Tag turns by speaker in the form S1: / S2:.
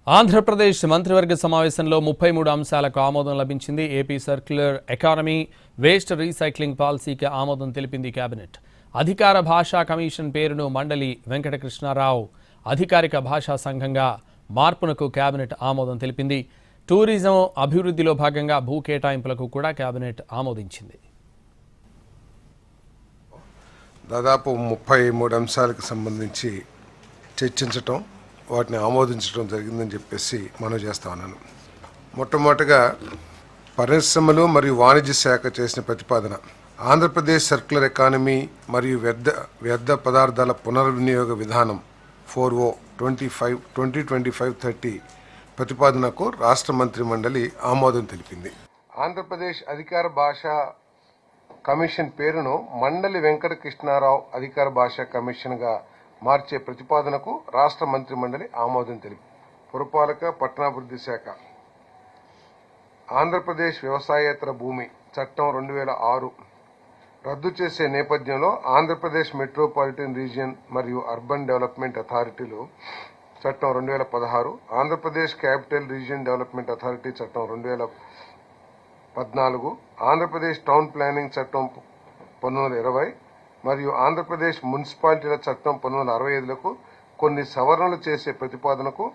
S1: ఆంధ్రప్రదేశ్ మంత్రివర్గ సమావేశంలో 33 అంశాలకు ఆమోదం లభించింది. AP circular economy, waste recycling పాలసీకి ఆమోదం తెలిపింది కేబినెట్. అధికార భాషా కమిషన్ పేరును మండలి వెంకటకృష్ణారావు అధికారిక భాషా సంఘంగా మార్పునకు కేబినెట్ ఆమోదం తెలిపింది. టూరిజం అభివృద్ధిలో భాగంగా భూ కేటాయింపులకు కూడా కేబినెట్ ఆమోదించింది.
S2: దాదాపు 33 అంశాలకు సంబంధించి చర్చించటం, వాటిని ఆమోదించడం జరిగిందని చెప్పేసి మనం చేస్తా ఉన్నాను. మొట్టమొదటిగా పరిశ్రమలు మరియు వాణిజ్య శాఖ చేసిన ప్రతిపాదన ఆంధ్రప్రదేశ్ సర్క్యులర్ ఎకానమీ మరియు వ్యర్థ పదార్థాల పునర్వినియోగ విధానం 4O 2025-30 ప్రతిపాదనకు రాష్ట్ర మంత్రి మండలి ఆమోదం తెలిపింది. ఆంధ్రప్రదేశ్ అధికార భాషా కమిషన్ పేరును మండలి వెంకటకృష్ణారావు అధికార భాషా కమిషన్గా మార్చే ప్రతిపాదనకు రాష్ట్ర మంత్రి మండలి ఆమోదం తెలిపింది. పురపాలక పట్టణాభివృద్ధి శాఖ ఆంధ్రప్రదేశ్ వ్యవసాయేతర భూమి చట్టం 2006 రద్దు చేసే నేపథ్యంలో ఆంధ్రప్రదేశ్ మెట్రోపాలిటన్ రీజియన్ మరియు అర్బన్ డెవలప్మెంట్ అథారిటీలు చట్టం 2016, Andhra Pradesh capital region development authority చట్టం 2014, ఆంధ్రప్రదేశ్ టౌన్ ప్లానింగ్ చట్టం 1920 మరియు ఆంధ్రప్రదేశ్ మున్సిపాలిటీల చట్టం 1965లకు కొన్ని సవరణలు చేసే ప్రతిపాదనకు